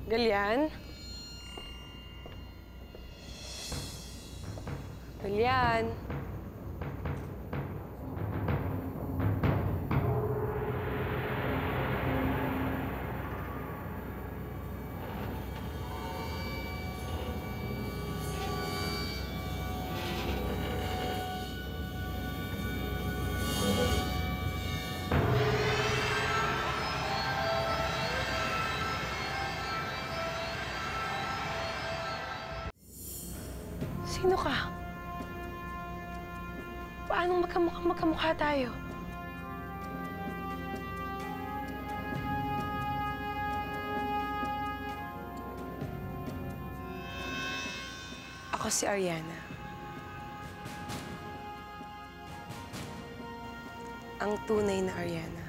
Galian? Galian? Sino ka? Paano magkamukha tayo? Ako si Ariana. Ang tunay na Ariana.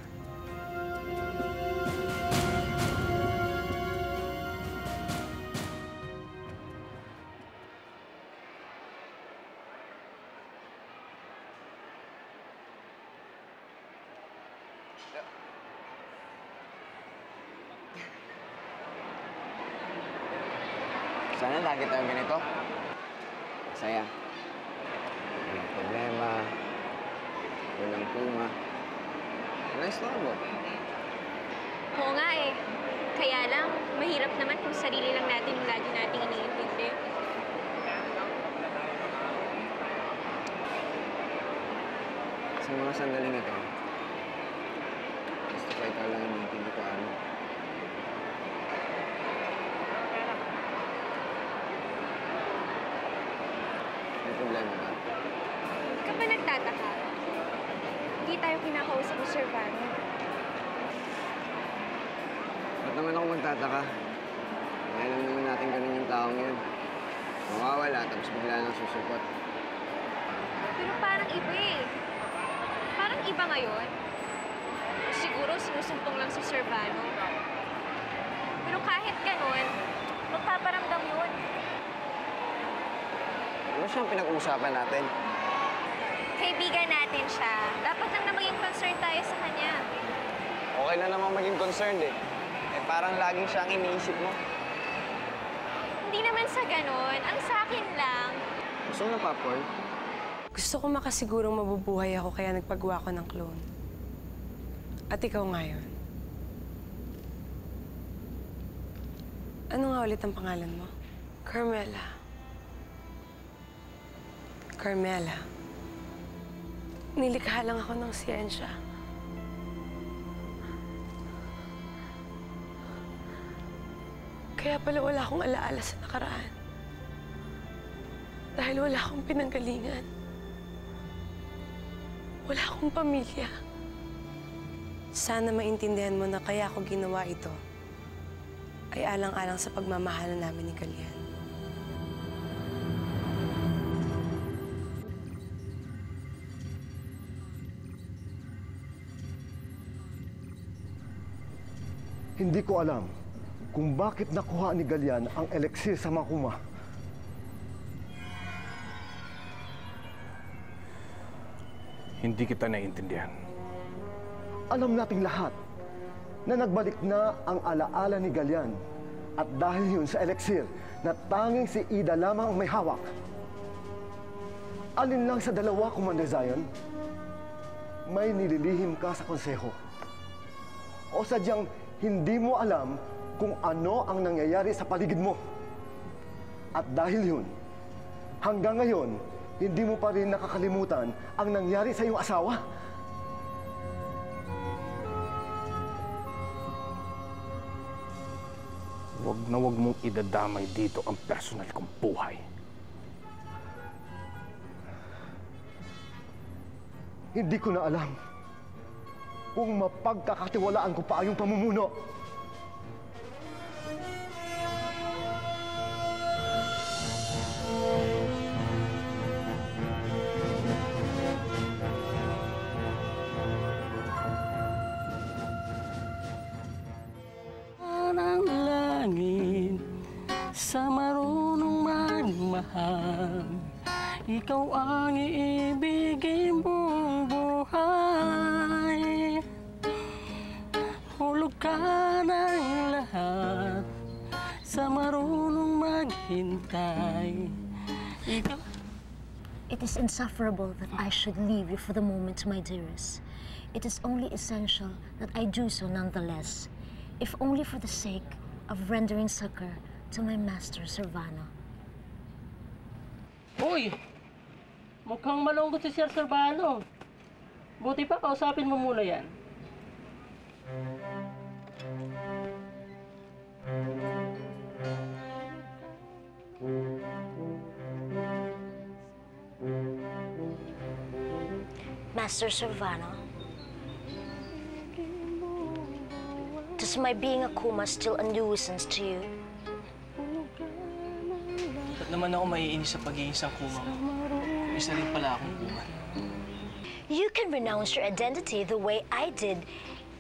Sana lagi tayong ganito. Masaya. Walang problema. Walang kuma. Walang istorbo. Oo nga eh. Kaya lang, mahirap naman kung sarili lang natin yung lagi nating iniintindi. Sa mga sandaling ito, gusto ko ikaw lang iniintindi ko ano. May problema ba? Hindi ka ba nagtataka? Hindi tayo kinakausap ni Sir Vano. Ba't naman ako magtataka? Alam naman natin ganun yung taong yun. Mawawala, tapos bigla nang susupot. Pero parang iba eh. Parang iba ngayon. Siguro sinusumpong lang si Sir Vano. Pero kahit ganun, magpaparamdam yun. Ano siyang pinag-uusapan natin? Kaibigan natin siya. Dapat lang na maging concern tayo sa kanya. Okay na naman maging concerned eh. Parang laging siyang iniisip mo. Hindi naman sa ganun. Ang sa akin lang. Gusto mo na popcorn? Gusto ko makasigurong mabubuhay ako kaya nagpagawa ko ng clone. At ikaw ngayon. Ano nga ulit ang pangalan mo? Carmela. Carmela. Nilikha lang ako ng siyensya. Kaya pala wala akong alaala sa nakaraan. Dahil wala akong pinanggalingan. Wala akong pamilya. Sana maintindihan mo na kaya ako ginawa ito ay alang-alang sa pagmamahal namin ni Galian. Hindi ko alam kung bakit nakuha ni Galian ang eliksir sa Makuma. Hindi kita naiintindihan. Alam nating lahat na nagbalik na ang alaala ni Galian at dahil yun sa eliksir na tanging si Ida lamang ang may hawak. Alin lang sa dalawa, Commander Zion, may nililihim ka sa konseho. O sadyang hindi mo alam kung ano ang nangyayari sa paligid mo. At dahil yun, hanggang ngayon, hindi mo pa rin nakakalimutan ang nangyari sa iyong asawa. Huwag na huwag mong idadamay dito ang personal kong buhay. Hindi ko na alam kung mapagkakatiwalaan ko pa ang iyong pamumuno. Parang langit sa marunong magmahal, ikaw ang iibigin mong buhay. Hulog ka ng lahat, sa marunong maghintay. Ikaw... It is insufferable that I should leave you for the moment, my dearest. It is only essential that I do so nonetheless, if only for the sake of rendering succor to my master, Servano. Uy! Mukhang malungkot si Sir Servano. Buti pa, kausapin mo muna yan. Master Servano, does my being a Kuma still a nuisance to you? Ba't naman ako maiinis sa pagiging sangkuma mo? Isa rin pala akong kuma. You can renounce your identity the way I did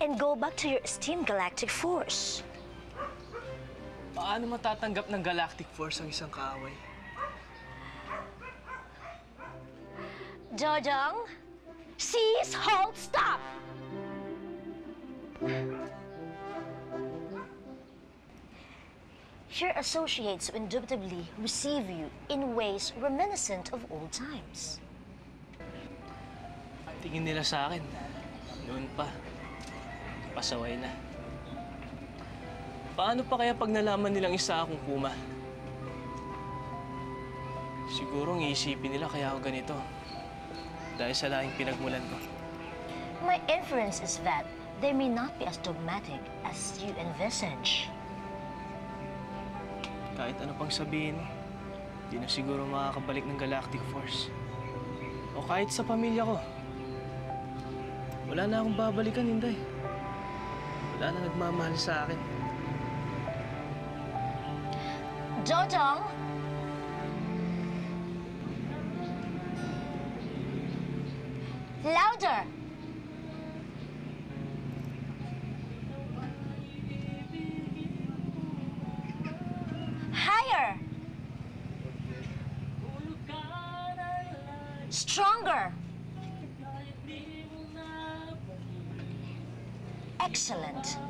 and go back to your esteemed galactic force. Paano matatanggap ng Galactic Force ang isang kaaway? Jojong, cease, hold, stop! Your associates will indubitably receive you in ways reminiscent of old times. Tingin nila sa akin, noon pa, pasaway na. Paano pa kaya pag nalaman nilang isa akong kuma? Siguro ang iisipin nila kaya ako ganito. Dahil sa lahing pinagmulan ko. My inference is that they may not be as dogmatic as you envisage. Kahit ano pang sabihin, di na siguro makakabalik ng Galactic Force. O kahit sa pamilya ko. Wala na akong babalikan, Inday. Wala na nagmamahal sa akin. Jojong! Louder! Higher! Stronger! Excellent.